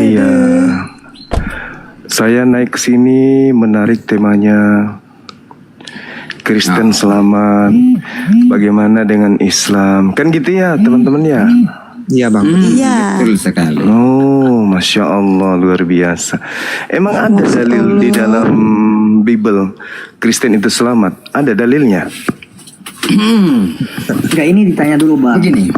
Iya. Saya naik ke sini menarik temanya Kristen selamat. Bagaimana dengan Islam? Kan gitu ya, teman-teman ya? Iya bang. Iya. Betul sekali. Oh, Masya Allah, luar biasa. Emang ada dalil di dalam Bible Kristen itu selamat? Ada dalilnya? Enggak, ini ditanya dulu bang. Begini,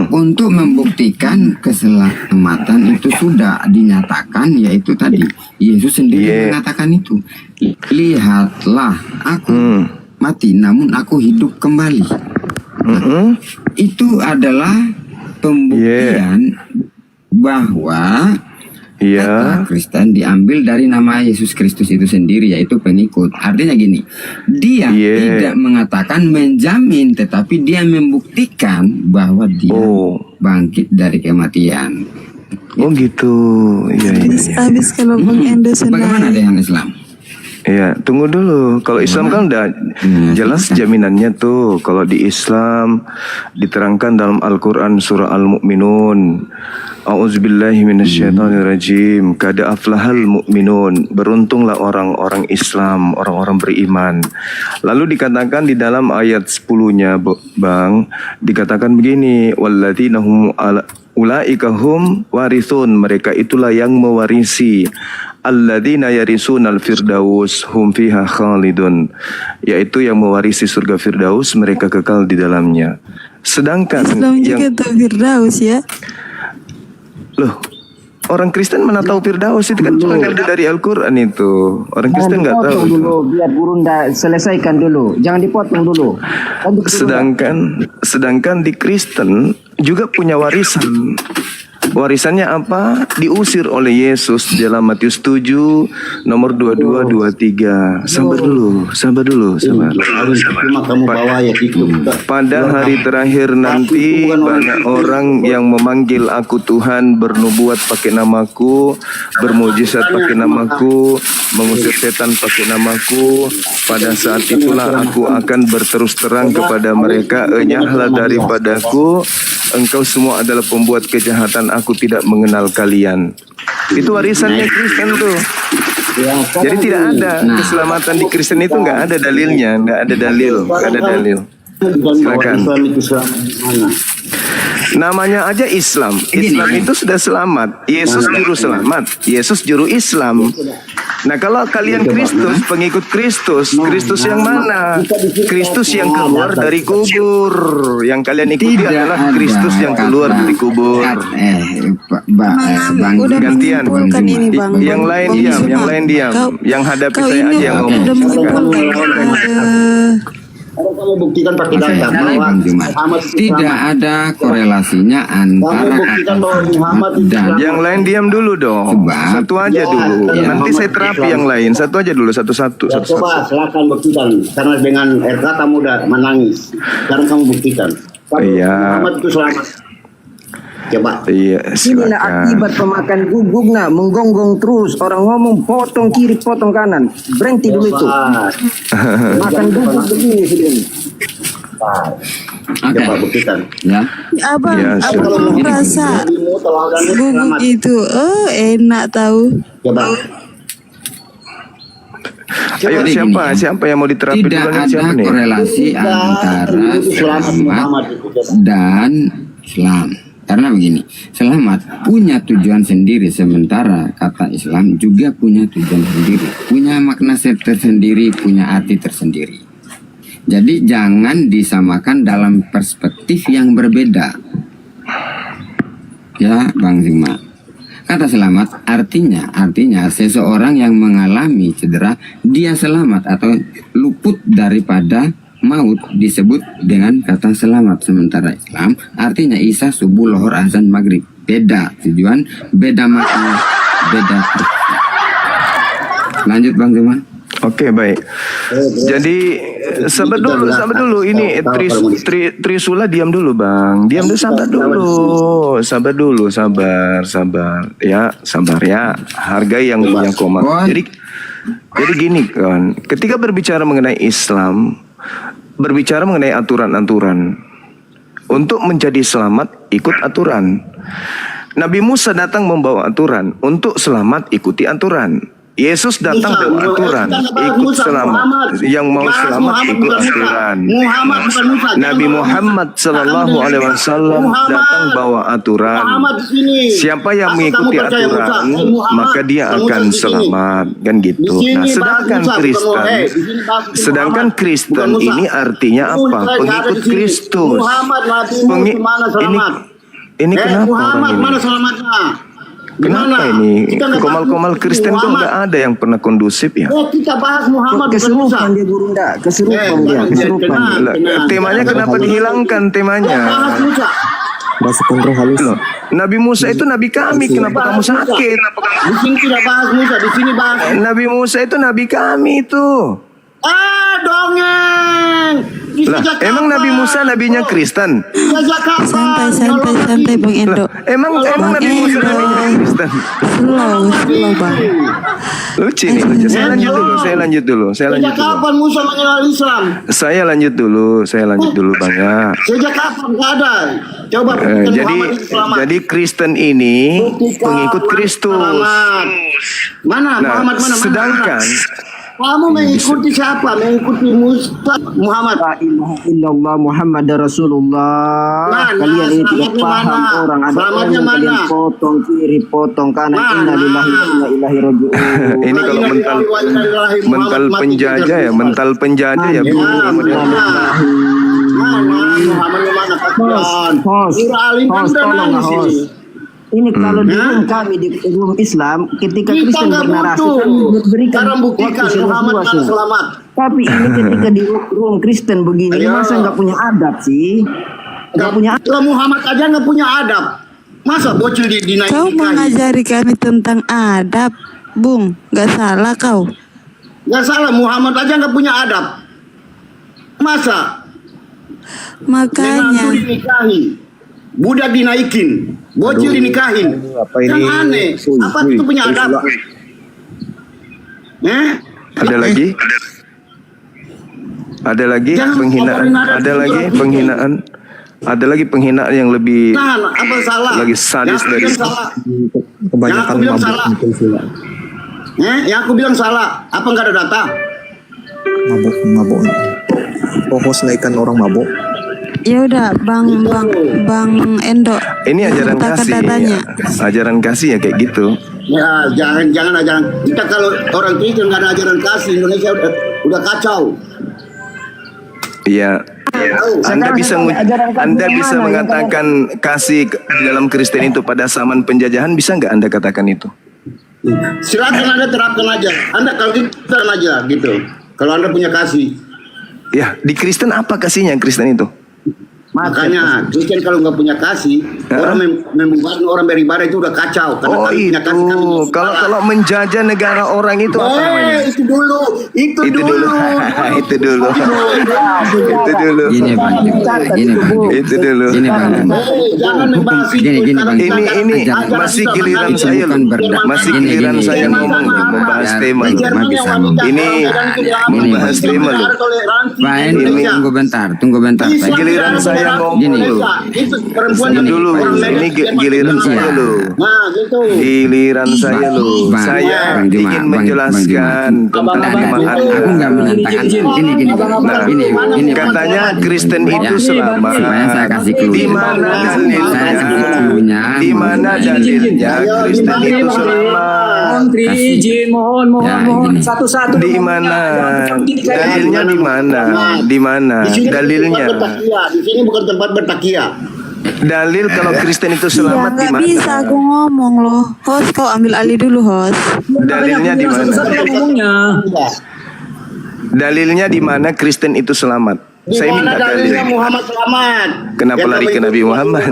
untuk membuktikan keselamatan itu sudah dinyatakan, yaitu tadi Yesus sendiri mengatakan itu. Lihatlah, aku mati namun aku hidup kembali. Itu adalah pembuktian bahwa kata Kristen diambil dari nama Yesus Kristus itu sendiri, yaitu pengikut. Artinya gini, dia tidak mengatakan menjamin, tetapi dia membuktikan bahwa dia bangkit dari kematian. Oh gitu. Iya. Habis kalau Bang Endo Bagaimana dengan Islam? Iya, tunggu dulu. Kalau Islam kan udah jelas jaminannya tuh. Kalau di Islam diterangkan dalam Al-Quran surah Al-Mu'minun. A'udzubillahi minasyaitonirrajim. Qad aflahal mu'minun. Beruntunglah orang-orang Islam, orang-orang beriman. Lalu dikatakan di dalam ayat 10-nya, Bang, dikatakan begini, walladzina hum ulaika hum warithun, mereka itulah yang mewarisi, alladzina yarisunal firdaus hum fiha khalidun, yaitu yang mewarisi surga Firdaus, mereka kekal di dalamnya. Sedangkan Islam juga tahu Firdaus ya. Loh, orang Kristen mana tahu Firdaus? Itu kan cuma ngambil dari Al-Quran itu. Orang Kristen nggak tahu itu. Dulu, biar guru selesaikan dulu, jangan dipotong dulu. Sedangkan di Kristen juga punya warisan. Warisannya apa? Diusir oleh Yesus dalam Matius 7 nomor 22 23. Sabar dulu. Pada hari terakhir nanti banyak orang yang memanggil aku Tuhan, bernubuat pakai namaku, bermujizat pakai namaku, mengusir setan pakai namaku. Pada saat itulah aku akan berterus terang kepada mereka, enyahlah daripadaku, engkau semua adalah pembuat kejahatan, aku tidak mengenal kalian. Itu warisannya Kristen tuh. Jadi tidak ada keselamatan di Kristen itu, nggak ada dalilnya, nggak ada dalil. Silakan. Namanya aja Islam. Islam itu sudah selamat. Yesus juru selamat. Yesus juru Islam. Nah, kalau kalian Kristus, pengikut Kristus, Kristus yang mana? Kristus yang keluar dari kubur. Yang kalian ikuti adalah Kristus yang keluar dari kubur. Udah Gantian. menyimpulkan ini Bang. Yang lain diam. Yang hadapi saya aja yang ngomong. Udah menyimpulkan. Kalau kamu buktikan pakai data bahwa tidak ada korelasinya antara kata dan yang lain diam dulu dong. Satu aja dulu. Nanti saya terapi yang lain. Satu aja dulu, satu-satu. Coba silakan buktikan. Karena dengan RK kamu udah menangis. Sekarang kamu buktikan. Iya. Muhammad itu selamat. Coba. Iya, Inilah akibat pemakan guguk menggonggong terus, orang ngomong potong kiri potong kanan, berhenti dulu itu. Makan guguk begini sudah. Coba buktikan. ya. Abang merasa guguk itu enak tahu. Coba. Ayo siapa yang mau diterapi Tidak duluan? ada Siapa nih? korelasi antara selamat dan Islam. Karena begini, selamat punya tujuan sendiri, sementara kata Islam juga punya tujuan sendiri, punya makna tersendiri, punya arti tersendiri. Jadi jangan disamakan dalam perspektif yang berbeda. Ya, Bang Zima. Kata selamat artinya seseorang yang mengalami cedera, dia selamat atau luput daripada maut, disebut dengan kata selamat. Sementara Islam artinya Isa, subuh, lohor, azan, maghrib. Beda tujuan, beda makna, beda. Lanjut Bang Zuma. Oke, baik. Jadi sabar dulu. Ini Trisula diam dulu, Bang. Diam dulu, sabar dulu. Ya, sabar ya. Hargai yang koma. Jadi gini kan, ketika berbicara mengenai Islam, berbicara mengenai aturan-aturan. Untuk menjadi selamat, ikut aturan. Nabi Musa datang membawa aturan. Untuk selamat ikuti aturan. Yesus datang bawa aturan, ikut selamat. Yang mau selamat ikut aturan. Nabi Muhammad Sallallahu Alaihi Wasallam datang bawa aturan. Siapa yang mengikuti aturan, maka dia akan selamat, kan gitu. Nah, sedangkan Kristen ini artinya apa? Pengikut Kristus. Ini kenapa orang ini? Kenapa ini komal-komal Kristen tuh nggak ada yang pernah kondusif ya? Kita bahas Muhammad Kesurupan dia Burunda, kesurupan dia, kesurupan. Temanya kenapa dihilangkan temanya? Masukkan roh halus. Loh, Nabi Musa itu nabi kami, kenapa kamu sakit? Di sini tidak bahas Musa, di sini bahas. Nabi Musa itu nabi kami itu. Dongeng. Lah, emang Nabi Musa nabinya Kristen? Santai Bang Endo. Emang Nabi Musa nabinya Kristen? Slow Bang. Lucu nih, lucu. Saya lanjut dulu. Sejak kapan Musa mengenal Islam? Saya lanjut dulu Bang ya. Sejak kapan nggak ada? Coba jadi Kristen ini pengikut Kristus. Mana Nah, Muhammad mana? sedangkan Kamu mengikuti siapa? Mengikuti Musa Muhammad. La ilaha illallah Muhammad Rasulullah. Kalian ini tidak paham orang. Ada orang yang kalian potong kiri, potong kanan. Innalillahi wa inna ilaihi raji'un. ini kalau mental penjajah ya, mental penjajah ya. Muhammad mana kasihan? Tolong host. Ini kalau di room kami di room Islam, ketika Kristen bernarasi kami berikan waktu Muhammad selamat. Tapi ini ketika di room Kristen begini, masa nggak punya adab sih? Nggak punya adab. Kalau Muhammad aja nggak punya adab, masa bocil dinaikin? Kau mengajari kami tentang adab, Bung. Nggak salah kau. Nggak salah, Muhammad aja nggak punya adab. Masa? Makanya. Menantu dinikahi, budak dinaikin, bocil dinikahin. Kan aneh. Apa itu punya adab? Ada lagi penghinaan. Ada lagi penghinaan yang lebih Apa salah? lagi sadis dari Kebanyakan Yang aku bilang salah. Apa nggak ada data? mabuk. Fokus naikkan orang mabuk. Ya udah, Bang Endo. ini ajaran kasih. Datanya. Ajaran kasih ya kayak gitu. Ya jangan ajaran. Kita kalau orang Kristen nggak ada ajaran kasih, Indonesia udah kacau. Iya. Anda bisa mengatakan kasih di dalam Kristen itu pada zaman penjajahan, bisa nggak Anda katakan itu? Silakan Anda terapkan aja. Anda kalau kita aja gitu. Kalau Anda punya kasih. Ya, di Kristen apa kasihnya Kristen itu? Makanya Kristen kalau nggak punya kasih, orang membubarkan orang beribadah itu udah kacau. Karena Oh itu, kalau menjajah negara orang itu apa namanya? Itu dulu. Itu dulu. Gini Bang, Itu dulu. Gini Bang. Jangan membahas itu. Gini Bang. Ini masih giliran saya loh. Masih giliran saya ngomong nih, membahas tema loh. Ini membahas tema loh. Pak Endo, tunggu bentar. Giliran saya ngomong Gini. loh. Dulu, ini giliran saya loh. Nah, gitu. Giliran saya loh. Bang, Saya Bang Juma, ingin Bang menjelaskan tentang kelemahan. Aku nggak menantangkan. Gini. Gini. Katanya Kristen itu selamat. Supaya saya kasih clue. Di mana Saya kasih clue-nya. Di mana dalilnya Kristen itu selamat? Menteri izin mohon gini. satu-satu. Di mana? Dalilnya di mana? Di mana? Dalilnya? Di sini bukan tempat bertakia. Dalil kalau Kristen itu Ya selamat di nggak mana? bisa aku ngomong loh. Host, kau ambil alih dulu, host. Dalilnya di mana? Satu-satu ngomongnya. Dalilnya di mana Kristen itu selamat? Di Saya minta mana dalilnya dalil. Muhammad selamat? Kenapa lari ke Nabi Muhammad?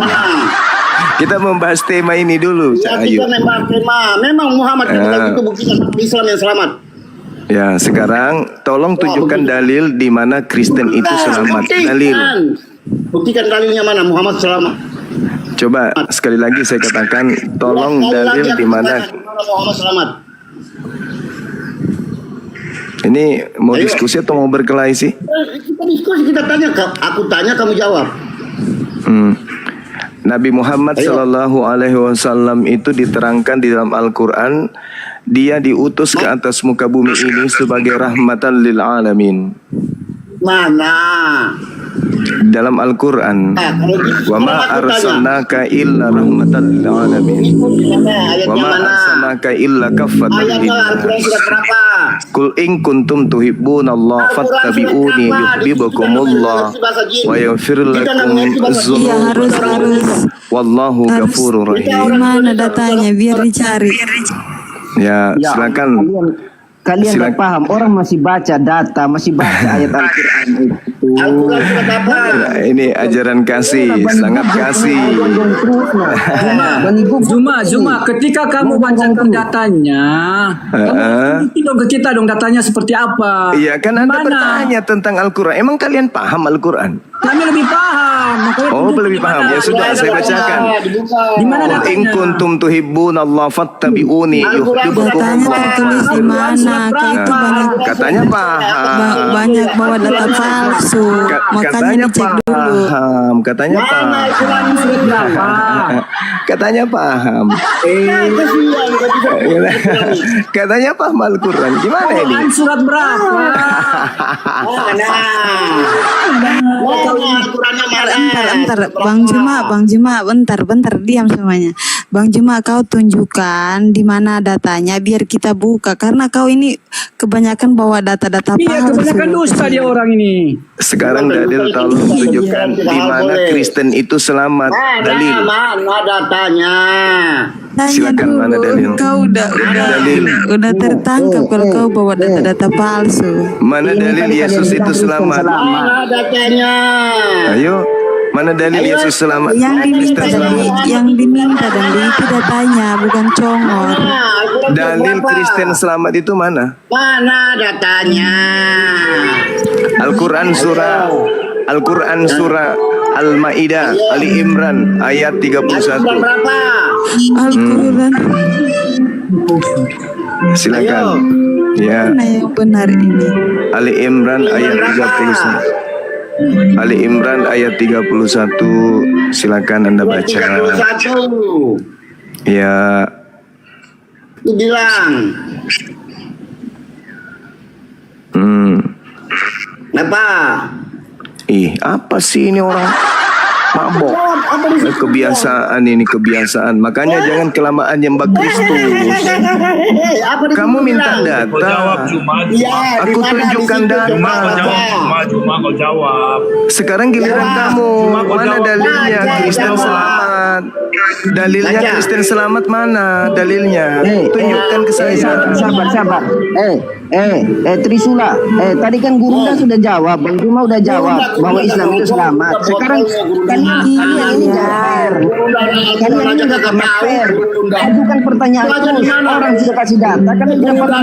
Kita membahas tema ini dulu, Ya, Cak Ayu. kita membahas tema. Memang Muhammad itu buktikan Islam yang selamat. Ya, sekarang tolong tunjukkan dalil di mana Kristen itu selamat. Dalil. Buktikan dalilnya mana Muhammad selamat. Coba sekali lagi saya katakan, tolong dalil di mana. Muhammad selamat. Ini mau diskusi atau mau berkelahi sih? Kita diskusi, kita tanya, aku tanya kamu jawab. Nabi Muhammad Sallallahu Alaihi Wasallam itu diterangkan di dalam Al-Quran, dia diutus ke atas muka bumi ini sebagai rahmatan lil alamin. Mana? Dalam Al-Quran, wa ma arsalnaka illa rahmatan lil alamin, wa ma arsalnaka illa kaffatan lin nas. Qul in kuntum tuhibbunallah fattabi'uni yuhibbukumullah wa yaghfir lakum Iya, harus dzunubakum wallahu ghafurur rahim. Gimana datanya biar dicari. Ya, silakan. Kalian Silakan. nggak paham, orang masih baca data, masih baca ayat Al-Quran itu. Al-Quran surat apa? Nah, ini ajaran kasih, sangat kasih. Zuma, ketika kamu bacakan datanya, kamu tunjukin dong ke kita dong datanya seperti apa. Iya kan Anda Mana? bertanya tentang Al-Quran. Emang kalian paham Al-Quran? Kami lebih paham. Makanya Oh, tunjukin lebih di paham. mana. Ya sudah, saya bacakan. Di mana Qul in datanya? kuntum tuhibbunallah fattabi'uni Datanya yuhibbukumullah. tertulis di mana? Kayak itu banyak Katanya paham. banyak bawa data palsu. Makanya Katanya dicek dulu. paham. Katanya paham. Katanya paham. Katanya paham Al-Quran. Gimana ini? Quran surat berapa? Bentar, Bang Juma, bentar, diam semuanya. Bang Juma, kau tunjukkan di mana datanya biar kita buka, karena kau ini kebanyakan bawa data-data palsu. Iya, kebanyakan dusta dia orang ini. Sekarang Dalil tolong tunjukkan di mana Kristen itu selamat. Dalil. Mana datanya? Tanya Silakan, dulu, mana dalil? kau Dalil. udah tertangkap kalau kau bawa data-data palsu. Mana dalil Yesus itu selamat? Mana datanya? Ayo, mana dalil Yesus selamat? Yang diminta dan itu datanya, bukan congor. Dalil Kristen selamat itu mana? Mana datanya? Al-Quran surah Al-Maidah Ali Imran ayat 31. Berapa? Al-Quran Silakan. Ya, mana yang benar ini? Ali Imran ayat 31. Ali Imran ayat 31. Silakan Anda baca. 31. Ya, Itu bilang. Apa? apa sih ini orang mabok? Kebiasaan ini kebiasaan. Makanya jangan kelamaan nyembah Kristus. Apa Kamu minta data. Ya, Aku tunjukkan data. Cuma kau jawab. Sekarang giliran kamu. Mana dalilnya Kristen selamat? Dalilnya Kristen selamat mana? Dalilnya. Tunjukkan ke saya. Sabar. Trisula. Tadi kan Gurunda sudah jawab, Bang Juma udah jawab bahwa Islam itu selamat. Sekarang kalian ini nggak fair. Kalian ini nggak fair. Ajukan pertanyaan terus. Orang sudah kasih data, kalian tidak pernah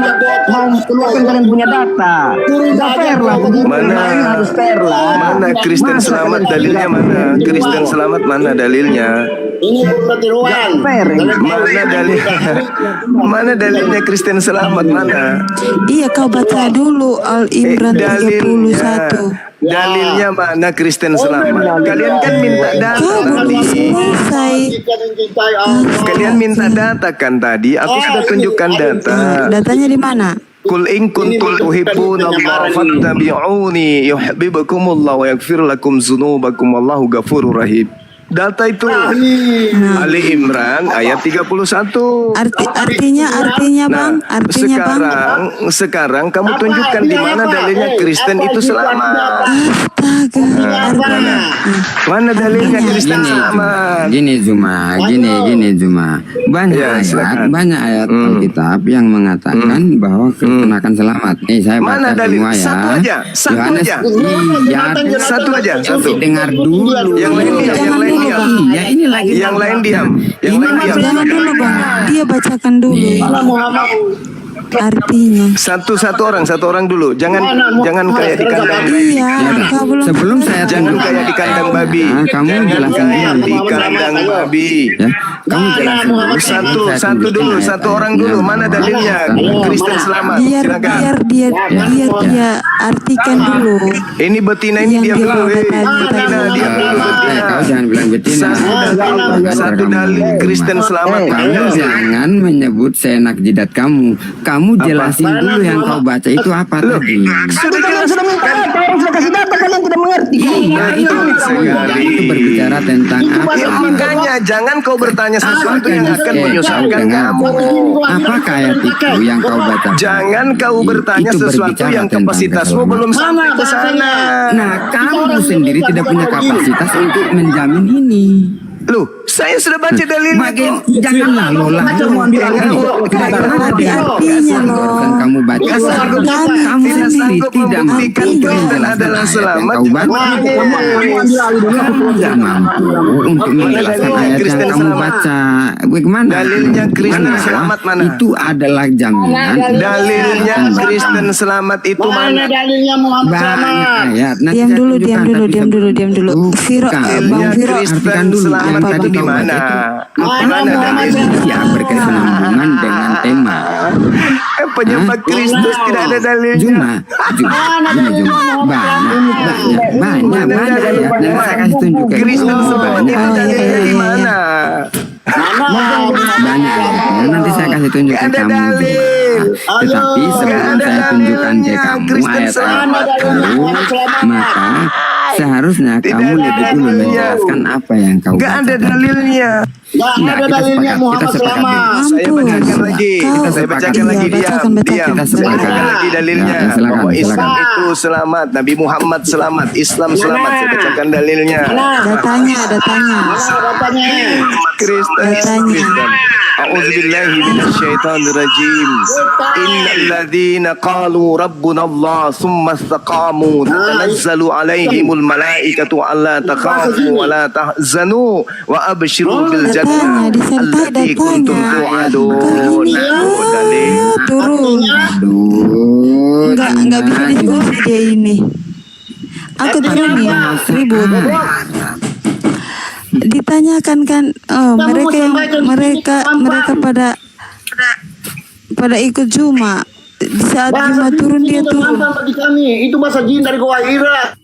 mau keluarkan kalian punya data. Nggak fair lah. Mana? Harus fair lah. Mana Kristen selamat dalilnya mana? Kristen selamat mana dalilnya? Ini ketiruan. Fair. Mana dalil? Mana dalilnya Kristen selamat mana? Iya, kau baca dulu Al-Imran 31. Dalilnya mana Kristen selamat? Kalian kan minta data Kau belum tadi. selesai. Kalian minta data kan tadi? Aku sudah tunjukkan data. Datanya di mana? Qul in kuntum tuhibbunallaha fattabi'uni yuhibbukumullah wa yaghfir lakum dzunubakum wallahu ghafurur rahim. Data itu Ali Imran ayat 31. Artinya Bang, Sekarang kamu tunjukkan di mana dalilnya Kristen itu selamat. Astaga, Mana dalilnya Kristen selamat? Gini Zuma. Banyak Ya, silakan. banyak ayat Alkitab yang mengatakan bahwa Kristen akan selamat. Nih saya Mana baca dalil? semua ya. Satu aja. Yohanes, iya, Satu aja, satu. dengar dulu. Yang lain diam. Ya ini lagi. Yang lain diam. jangan dulu Bang. Dia bacakan dulu artinya. Satu orang dulu. Jangan kayak di kandang. Iya, kau belum. Sebelum saya Jangan kayak di kandang babi. kamu Jangan jelasin kayak dulu. di kandang babi. Ya, Kamu jelasin dulu. Satu dulu, satu orang dulu. Mana dalilnya? Kristen selamat. Silakan. Biar dia artikan dulu. Ini betina ini Yang diam dia dulu. bawa tadi. Betina diam dulu. Betina. Kau jangan bilang betina. Satu dalil Kristen selamat. Kamu jangan menyebut seenak jidat kamu. Kamu jelasin dulu yang kau baca itu apa tadi. Sudah jelas. Sudah minta data, orang sudah kasih data, kalian tidak mengerti. Nah, itu berbicara tentang apa? Makanya jangan kau bertanya sesuatu yang akan menyusahkan dengar. kamu. Apakah ayat itu yang kau baca? Jangan kau bertanya Itu sesuatu berbicara yang tentang kapasitasmu belum sampai ke sana. Nah, kamu sendiri tidak punya kapasitas untuk menjamin ini. Loh, saya sudah baca dalilnya. Janganlah lola. Artinya loh. Kamu baca. Gak sanggup, Kamu tidak sendiri sanggup tidak membuktikan mampu Kristen menjelaskan adalah ayat yang selamat. kau baca. Kamu tidak mampu untuk menjelaskan ayat yang Kristen kamu selamat? baca. Bagaimana? Dalilnya Kristen selamat mana? Itu adalah jaminan. Dalilnya Kristen selamat itu Mana mana? dalilnya Muhammad selamat? Banyak ayat. Nanti Diam saya dulu, tunjukkan, diam dulu, tapi diam dulu, diam dulu. Viro, Bukan. Bang Dalilnya Viro. Kristen Artikan dulu selamat yang itu tadi di kau mana? baca itu. Mana dalilnya? Ya berkesinambungan dengan tema. Penyembah Kristus tidak ada dalilnya. Juma. Banyak ayat. Nanti saya kasih tunjukkan. Kristen selamat itu dalilnya di mana? Banyak ayatnya. Nanti saya kasih tunjukkan Gak ada kamu. dalil. Tetapi sebelum Gak ada saya tunjukkan ke dalilnya. kamu Kristen ayat-ayat selamat. itu, maka seharusnya kamu ada lebih dulu dalilnya. menjelaskan apa yang kau Gak ada baca. dalilnya. Gak Nah, ada kita dalilnya sepakat, Muhammad kita sepakat. selamat. Saya bacakan lagi. Kau- Saya bacakan Iya, lagi diam. bacakan, bacakan. Diam. Kita Saya sepakat. bacakan lagi dalilnya. Ya, silakan, Bahwa Islam silakan. itu selamat. Nabi Muhammad selamat. Islam selamat. Saya bacakan dalilnya. Datanya. Katanya. Kristen. Kristen. A'udzubillahi minasyaitonir rajim. Innal ladzina qalu rabbuna Allah tsumma istaqamu tatanazzalu alaihimul malaikatu alla takhafu wa la tahzanu wa abshiru bil jannah Datanya, disertai allati kuntum datanya. tu'adun. Nah, dalil. Turun. Aduh. Enggak bisa diskusi dia ini. Aku turun nih, ribut. Ditanyakan kan, mereka pada ikut Juma. Di saat Juma turun dia turun. Bagi kami itu bahasa jin dari Goa Hira.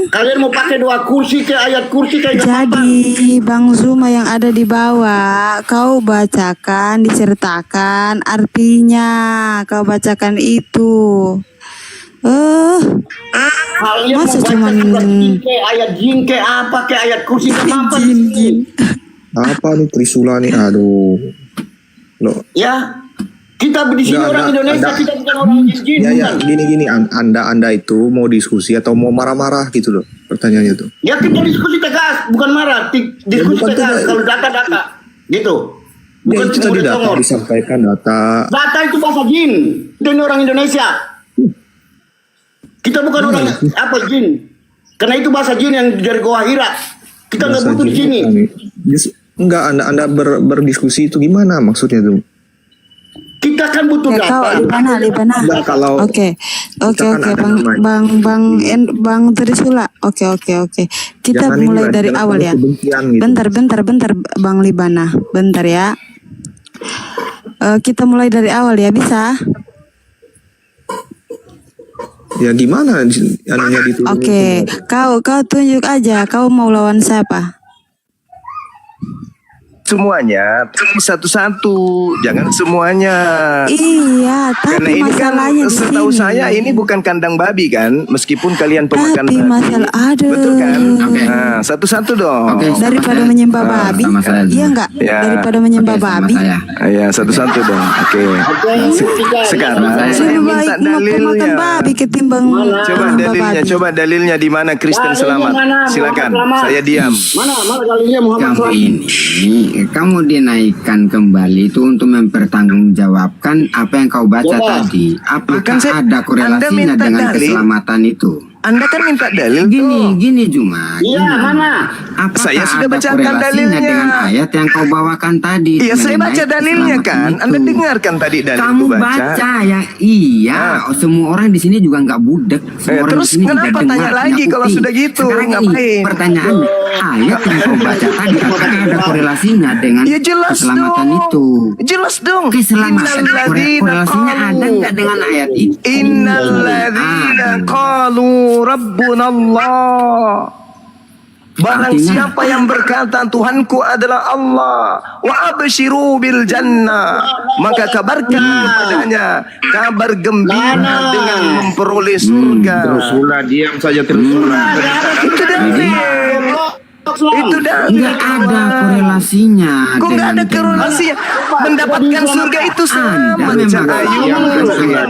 Kalian mau pakai dua kursi ke ayat kursi kayak Jadi Bang Zuma yang ada di bawah, kau bacakan, disertakan artinya, kau bacakan itu. Kalian Masa mau baca cuman surat jin ke ayat jin ke apa ke ayat kursi ke apa? jin. Apa nih Trisula nih? Aduh. Loh. Ya, kita di sini Nggak, orang Anda- Indonesia, Anda- kita bukan orang jin. Ya gini Anda itu mau diskusi atau mau marah-marah gitu loh pertanyaannya tuh. Ya kita diskusi tegas, bukan marah. Diskusi bukan tegas. tegas. Kalau data, gitu. Ya Bukan itu tadi mulut data songong. disampaikan data. Data itu bahasa jin. Dan orang Indonesia. Kita bukan orang apa jin. Karena itu bahasa jin yang dari Goa Hira. Kita nggak butuh di sini. Enggak, Anda berdiskusi itu gimana maksudnya tuh? Kita kan butuh Ya, kau data. Libana. Enggak, kalau Oke, misalkan ada Bang Trisula. Oke. Kita Jangan mulai inilah, dari jangan awal ya. kebencian gitu. Bentar, Bang Libana. Bentar ya. Kita mulai dari awal ya, bisa? ya gimana anunya diturunin Oke, semua. kau tunjuk aja. Kau mau lawan siapa? Semuanya satu-satu, jangan semuanya. Iya, Karena tapi ini kan masalahnya di setahu sini. saya ini bukan kandang babi kan, meskipun kalian pemakan Tapi babi. masalah, aduh. Betul kan? Oke. Nah, satu-satu dong. Oke. Daripada Sama saya. menyembah babi, Sama saya juga. iya enggak? Ya. Daripada menyembah Oke, sama babi. saya. Ya, satu-satu dong. Oke. Sekarang Sama saya. saya Lebih minta baik pemakan dalilnya. babi ketimbang Coba menyembah dalilnya, babi. coba dalilnya di mana Kristen Dalilnya selamat. mana? Silakan. Muhammad selamat. Saya diam. Mana dalilnya Muhammad Kamu selamat? ini, kamu dinaikkan kembali itu untuk mempertanggungjawabkan apa yang kau baca Coba. tadi. Apakah Kan saya- ada Anda korelasinya minta dengan dalil. keselamatan itu? Anda kan minta dalil Gini Juma. Iya, mana? Apakah Saya sudah ada bacakan korelasinya dalilnya. dengan ayat yang kau bawakan tadi? Iya, saya mengenai baca dalilnya keselamatan kan. itu? Anda dengarkan tadi dalil Kamu itu baca ya, iya. Semua orang di sini juga nggak budek. Semua orang terus di sini kenapa juga tanya dengar, lagi punya kalau kuping. sudah gitu? Sekarang ini Ngapain? pertanyaannya, ayat yang kau baca tadi apakah ada korelasinya dengan Ya jelas keselamatan dong. itu? Jelas dong. Keselamatan korelasinya ada nggak dengan ayat itu? Innalladzina qalu rabbuna Allah. Barang Artinya- siapa yang berkata Tuhanku adalah Allah, wa abshiru bil jannah, maka kabarkan kepadanya kabar gembira dengan memperoleh surga. Teruslah diam saja teruslah. Itu dalil. Itu dalil. Nggak ada korelasinya. Kok nggak ada dengan- korelasinya? Mendapatkan surga itu selamat, Anda Cak memang Ayu.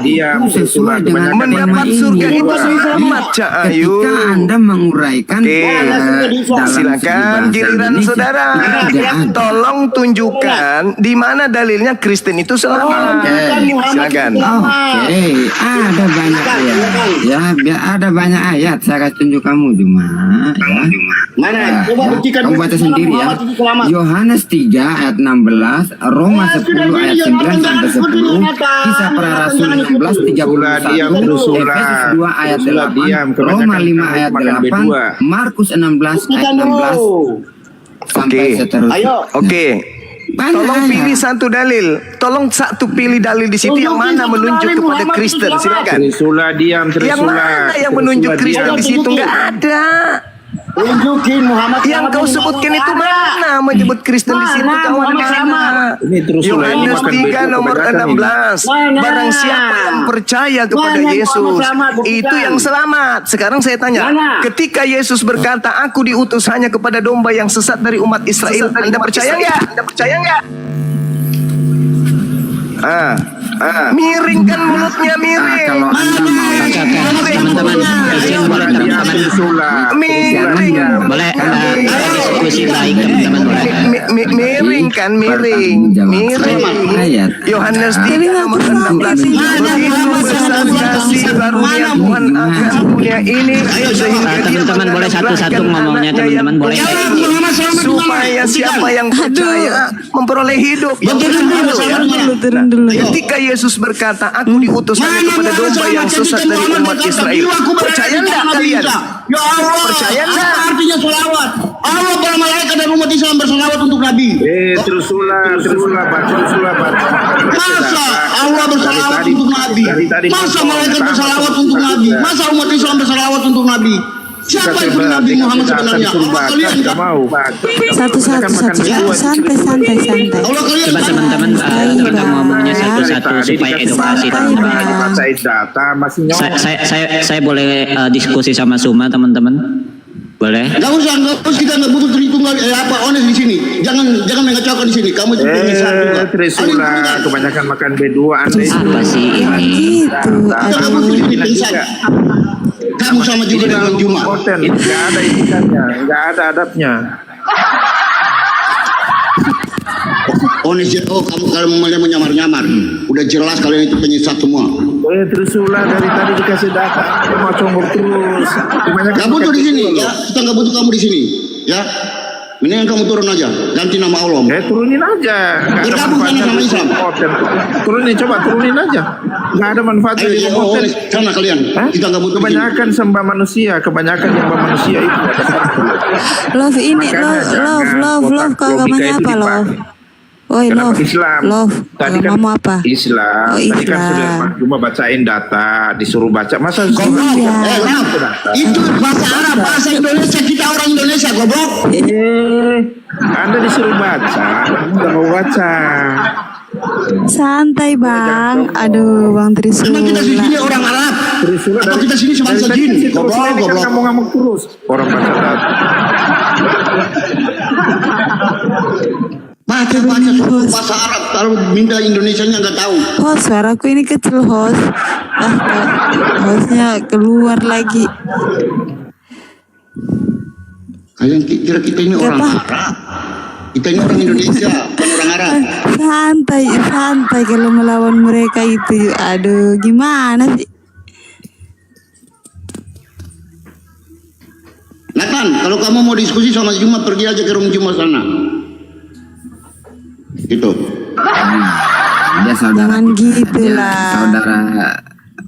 Diam. sesuai dengan Mendapat tema surga ini. itu selamat, Cak Ayu. Ketika Anda menguraikan Oke. dalam Silakan bahasa giliran Indonesia, saudara. tidak ada. Tolong tunjukkan di mana dalilnya Kristen itu selamat. Silakan. Oke, ada banyak ayat. Ya, ada banyak ayat. Saya kasih tunjuk kamu Juma. Ya. Mana? Coba buktikan Kamu dulu baca di mana sendiri ya. Muhammad itu selamat. Yohanes 3 ayat 16, Roma 10 ayat 9 sampai 10, Kisah Para Rasul 16 diam, 31, teruslah. Efesus 2 ayat Teruslah, 8, diam. Roma Kebanyakan 5 kamu ayat makan 8, B2. Markus 16 ayat Buktikan 16 dulu. sampai Oke. seterusnya. Ayo. Oke. Banyak Tolong ayat. pilih satu dalil. Tolong satu pilih dalil di situ yang mana menunjuk kepada Kristen. Silakan. Teruslah diam, Yang teruslah. mana yang menunjuk Kristen di situ? Nggak ada. Tunjukin Muhammad Yang kau sebutkan itu mana menyebut Kristen di situ? Mana? Kawan Muhammad mana? Ini teruslah, ini Yohanes makan 3 bebek nomor kebanyakan ini. 16. Mana? Barang siapa yang percaya kepada Mana Yesus, Muhammad selamat? Buktikan. itu yang selamat. Sekarang saya tanya, Mana? ketika Yesus berkata, aku diutus hanya kepada domba yang sesat dari umat Israel, Anda percaya nggak? Anda percaya nggak? Miring kan mulutnya, miring. Kalau Anda mau Teman-teman, izin boleh teman-teman. Miring. Boleh diskusi baik teman-teman boleh. Miring kan, miring. Miring. ayat. Yohanes 3 nomor 16. Begitu besar kasih karunia Tuhan akan dunia ini sehingga dia Teman-teman boleh satu-satu menganugerahkan ngomongnya, anaknya yang teman-teman boleh. supaya siapa yang percaya memperoleh hidup. Turun dulu. Ketika Yesus berkata, aku diutus hanya kepada domba yang sesat dari umat Israel. Percaya enggak kalian? Ya Allah. Percaya enggak? Apa artinya sholawat? Allah para malaikat dan umat Islam bersolawat untuk Nabi. Teruslah, baca. Masa Allah bersolawat Dari tadi- untuk Nabi? dari tadi Masa ngomong, malaikat sama bersolawat satu untuk satu Nabi? ya. Masa umat Islam bersolawat untuk Nabi? Siapa yang beri Nabi Muhammad sebenarnya? Allah kalian Tidak mau. Satu santai. Allah kalian Coba teman-teman kita ngomongnya satu-satu supaya edukasi teman-teman. Baca data masih nyolong. Saya boleh diskusi sama Suma teman-teman? Boleh? Gak usah kita nggak butuh terhitung honest di sini. Jangan mengacaukan di sini. Kamu juga penyiasat juga. Teruslah, kebanyakan makan B2 Anda itu. Apa sih ini? Gitu. Kamu Aduh. ini penyiasat. Kamu sama juga dengan Juma. Konten, nggak ada etikannya, nggak ada adabnya. Honest ya, kamu kalau mau nyamar-nyamar. Udah jelas kalian itu penyesat semua. Teruslah dari tadi dikasih data, Anda mau congok terus. Kebanyakan Gak butuh makan di sini B2 ya. loh. Kita gak butuh kamu di sini. Ya. Mendingan kamu turun aja. Ganti nama Allah. Turunin aja. Nggak ada Bergabung sana manfaatnya sama di Islam. konten. Turunin aja. Nggak ada manfaatnya di konten. honest. Sana kalian. Hah? Kita gak butuh di sini. Kebanyakan sembah manusia, kebanyakan nyembah manusia itu. Love ini, Makanya love, jangan kau agamanya logika itu apa, love? dipakai. Oi, Kenapa love, Islam? love, Tadi kan agamamu apa? Islam. Oh, Tadi kan Islam. sudah cuma bacain data, disuruh baca. Masa Iya. Itu bahasa Arab, bahasa Indonesia. Kita orang Indonesia, goblok. Anda disuruh baca, nggak mau baca. Santai bang, aduh bang Trisula. Emang kita di sini orang Arab. Teruslah Atau kita sini sebangsa jin? Terus Goblok, ini kan goblok. ngamuk-ngamuk terus. Orang baca data. Baca suku bahasa Arab. Kalau minta Indonesianya nggak tahu. Host, suaraku ini kecil host. Hostnya keluar lagi. Kalian kira kita ini orang Apa? Arab. Kita ini orang Indonesia, bukan orang Arab. Santai kalau melawan mereka itu. Aduh, gimana sih? Nathan, kalau kamu mau diskusi sama Juma, pergi aja ke room Juma sana. Itu. Dia saudara. Jangan gitu Dia lah. saudara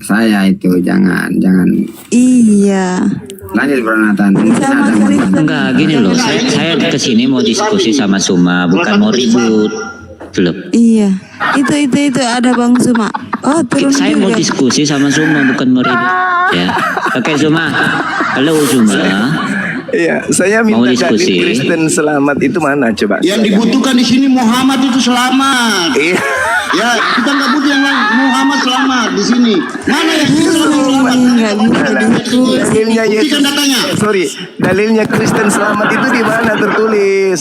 saya itu, jangan. Iya. Lanjut Bro Nathan. Mungkin Sama ada Kristen. Enggak, gini loh. Saya kesini mau diskusi sama Suma, bukan mau ribut. Gitu loh. Iya. Itu ada Bang Suma. Oh, turun Saya mau juga. diskusi sama Suma, bukan mau ribut. Ya. Oke, Suma. Halo, Suma. Iya, saya Mau minta dalil diskusi? Kristen selamat itu mana coba? Yang dibutuhkan di sini Muhammad itu selamat. Iya. Ya, kita nggak butuh yang lain. Muhammad selamat di sini. Mana yang selamat? Nggak bisa diskusi. Dalilnya Yesus. Buktikan datanya. Sorry, dalilnya Kristen selamat itu di mana tertulis?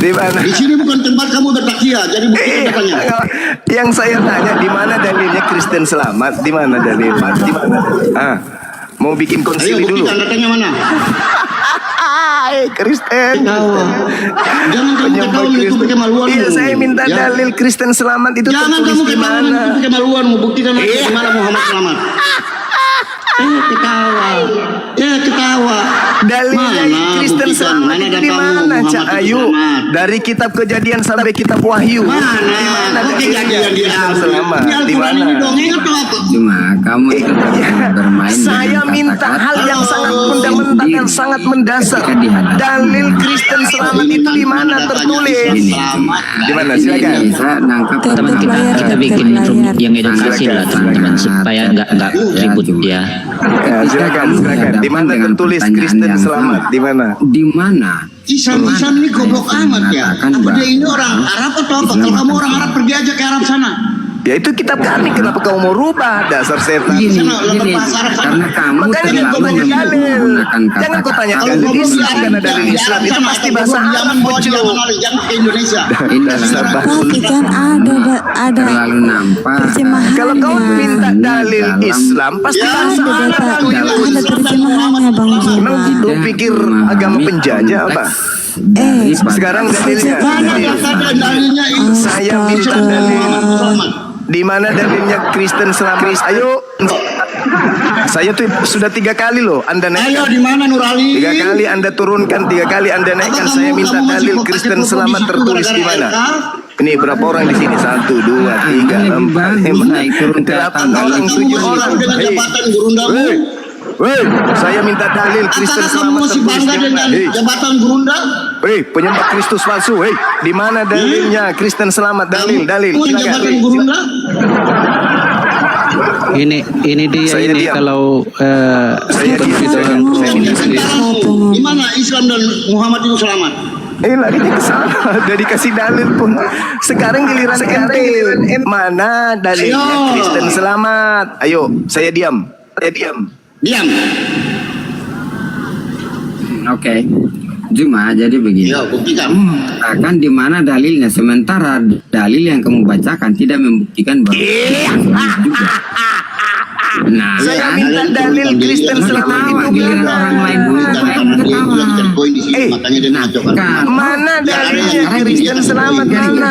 Di mana? Di sini bukan tempat kamu bertakziah, jadi buktikan datanya. Yang saya tanya di mana dalilnya Kristen selamat? Di mana dalilnya? Di mana? Mau bikin Ayo konsili dulu. buktikan datanya mana? Kristen. Jangan kamu ketahuan itu kemaluanmu. Iya, saya minta Ya. dalil Kristen selamat itu Jangan tertulis kamu di ketahuan mana? itu kemaluanmu. Buktikan lagi di mana Muhammad selamat. Ketawa. Dalilnya Mana Kristen buktikan? selamat Mana itu di datamu mana, Muhammad Cak itu Ayu? selamat? Dari kitab Kejadian sampai kitab Wahyu. Mana? Di mana Oke, dalilnya kejadian dia. Kristen selamat? Ini Di Al-Quran mana? ini dongeng atau apa? Cuma kamu itu bermain Saya dengan minta kata-kata hal yang sangat fundamental sendiri. dan sangat mendasar. Ketika dihadapi Dalil Kristen selamat itu di mana tertulis? Ini Di mana? Silakan. Ini bisa nangkap Teman kita bikin room yang edukasi lah teman-teman supaya nggak ribut ya. Ya, silakan. Di mana tertulis Kristen selamat? Di mana? Di mana? Isam ini goblok amat ya. Apa dia ini orang Arab atau apa? Kalau kamu orang Arab pergi aja ke Arab sana. Ya itu kitab kami. Kenapa kamu mau rubah? Dasar setan. Gini, Sana, bahasa Arab sana. karena kamu Makanya jangan kau terlalu tanya dalil. menggunakan Jangan kau tanya kata-kata dalil Kalau Islam kamu karena dalil Islam itu pasti bahasa Arab. Jangan bawa dia jangan ke Indonesia. Dasar Tapi kan ada terlalu nampak. terjemahannya. Kalau kau minta dalil Islam pasti bahasa Arab. Ada terjemahannya Bang Emang Juma. lu pikir agama penjajah apa? Sekarang dalilnya. Mana kata dalilnya ini? Saya minta dalil. Selamat. Di mana dalilnya Kristen selamat? Ayo. Saya tuh sudah 3 kali loh Anda Ayo naikkan. di mana Nurali? 3 kali Anda turunkan, 3 kali Anda naikkan. Apa Saya kamu- minta kamu dalil masih Kristen pakai selamat foto tertulis di di situ mana? gara-gara Ini berapa orang di sini? 1, 2, 3, 4, 5, 8 orang, 7 orang. dengan Hei, jabatan gurundamu. hei, saya minta dalil Kristen Apakah kamu selamat masih tertulis bangga di mana? dengan Hei, jabatan gurunda? hei, penyembah Kristus palsu. Hei, di mana dalilnya Kristen selamat? Dalil. Kamu di Silakan. jabatan gurunda? Ini dia Saya ini diam. kalau Saya seperti diam. itu yang Saya diam. Tentaramu. Di mana Islam dan Muhammad itu selamat? Larinya ke sana. Udah dikasih dalil pun. Sekarang giliran ente. Mana dalilnya Ayo. Kristen selamat? Ayo, saya diam. Saya diam. Diam. Oke. Cuma jadi begini. Ya, buktikan. Akan di mana dalilnya, sementara dalil yang kamu bacakan tidak membuktikan bahwa selamat juga. Nah, Saya kan? minta dalil Kristen selamat itu Giliran mana? orang lain Karena dia itu lagi cari poin di sini, makanya dia mengacaukan. Kan? Mana dalilnya Kristen selamat mana?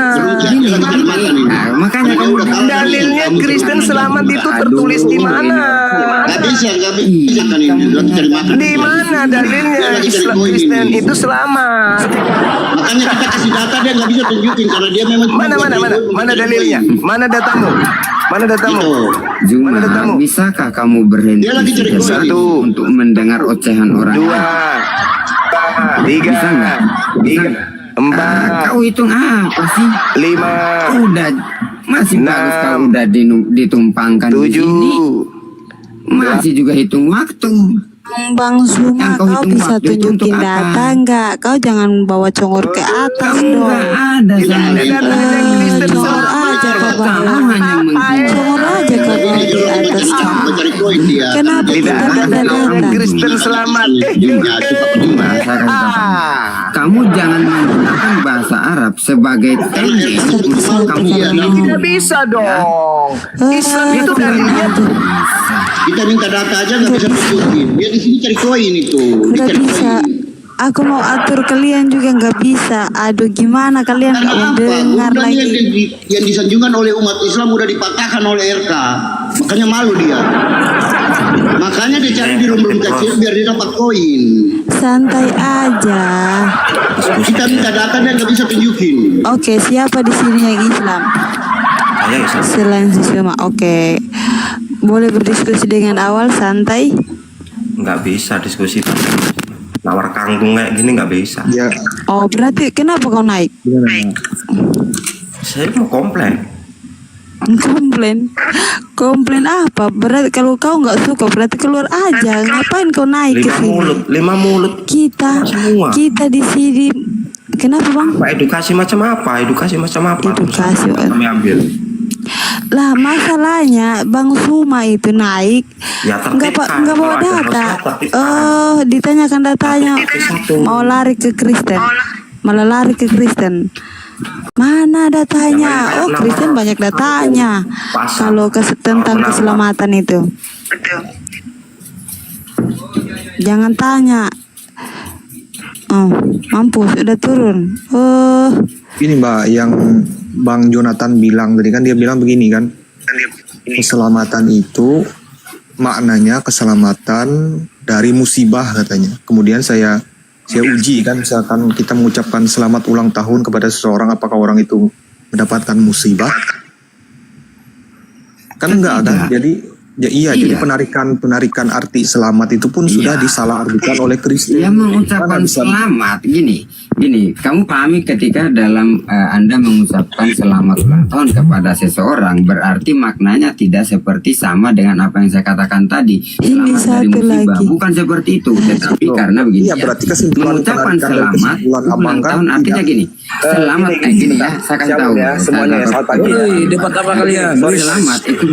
Nah, makanya kamu Dalilnya Kristen selamat itu tertulis di mana? Gak bisa kan ini. Lagi cari makan. Di mana dalilnya Islam Kristen itu selamat? Makanya kita kasih data dia nggak bisa tunjukin karena dia memang Mana dalilnya? Mana datamu? Mana datamu? Juma, Mana datamu? bisakah kamu berhenti Dia lagi cari sejenak Satu. untuk mendengar ocehan orang? 2, 3, Bisa nggak? Bisa nggak? 4, Kau hitung apa sih? 5, Udah masih bagus 6, kau udah ditumpangkan di 7, sini. Masih juga hitung waktu. Bang Zuma, Yang kau kau hitung bisa waktu itu untuk tunjukin apa? data enggak? Kau jangan bawa congor ke atas Kamu dong. nggak ada sama Kristen Congor aja kau Kamu bawa. hanya menghitung. Congor aja kau bawa di atas. Kita cari poin dia. Kenapa tidak tidak ada ada dalil data? Kristen selamat. Jumlah itu Pak Jumlah. Saya kasih tahu. Kamu jangan menggunakan bahasa Arab sebagai tengge untuk kamu Tidak bisa dong. Islam itu dalilnya Kita minta data aja nggak bisa tunjukin. Dia di sini cari koin itu. Dia Nggak cari bisa. koin. aku mau atur kalian juga nggak bisa. Aduh, gimana kalian nggak mau dengar Undang lagi? yang disanjungkan oleh umat Islam udah dipatahkan oleh RK, makanya malu dia. Makanya dia cari di room-room kecil biar dia dapat koin. Santai aja. Kita minta data dan nggak bisa tunjukin. Oke, siapa di sini yang Islam? Saya Islam. Selain Sisma, oke. Boleh berdiskusi dengan awal santai. Nggak bisa diskusi nawar kangkung kayak gini nggak bisa. Ya, Oh, berarti kenapa kau naik? gimana? Saya mau komplain. Komplain apa? Berarti kalau kau nggak suka berarti keluar aja. Ngapain kau naik ke sini? Lima mulut. Kita Semua. di sini. Kenapa bang? Pak, edukasi macam apa? Edukasi macam apa? Edukasi. Kami ambil. Lah masalahnya Bang Suma itu naik Ya, tertibkan. nggak bawa Kalau ada data. harus tertibkan. Ditanyakan datanya mau lari ke Kristen, malah lari ke Kristen. Mana datanya? Oh, Kristen banyak datanya. Kalau tentang keselamatan itu, jangan tanya. Oh, mampus udah turun. Oh. Ini Mbak, yang Bang Jonathan bilang tadi kan, dia bilang begini kan, keselamatan itu maknanya keselamatan dari musibah katanya. Kemudian saya uji kan, misalkan kita mengucapkan selamat ulang tahun kepada seseorang, apakah orang itu mendapatkan musibah? Kan enggak kan? Jadi jadi penarikan arti selamat itu pun sudah disalahartikan oleh Kristen. Dia mengucapkan selamat gini, kamu pahami ketika dalam Anda mengucapkan selamat ulang tahun kepada seseorang, berarti maknanya tidak seperti sama dengan apa yang saya katakan tadi. Ini satu lagi. Bukan seperti itu, tetapi karena begini Iya, berarti kesimpulan mengucapkan penarikan dari selamat kesimpulan ulang abang kan tahun artinya tidak. gini. Selamat gini ya, saya kasih tahu. Semuanya, selamat pagi. Debat apa kalian? Selamat itu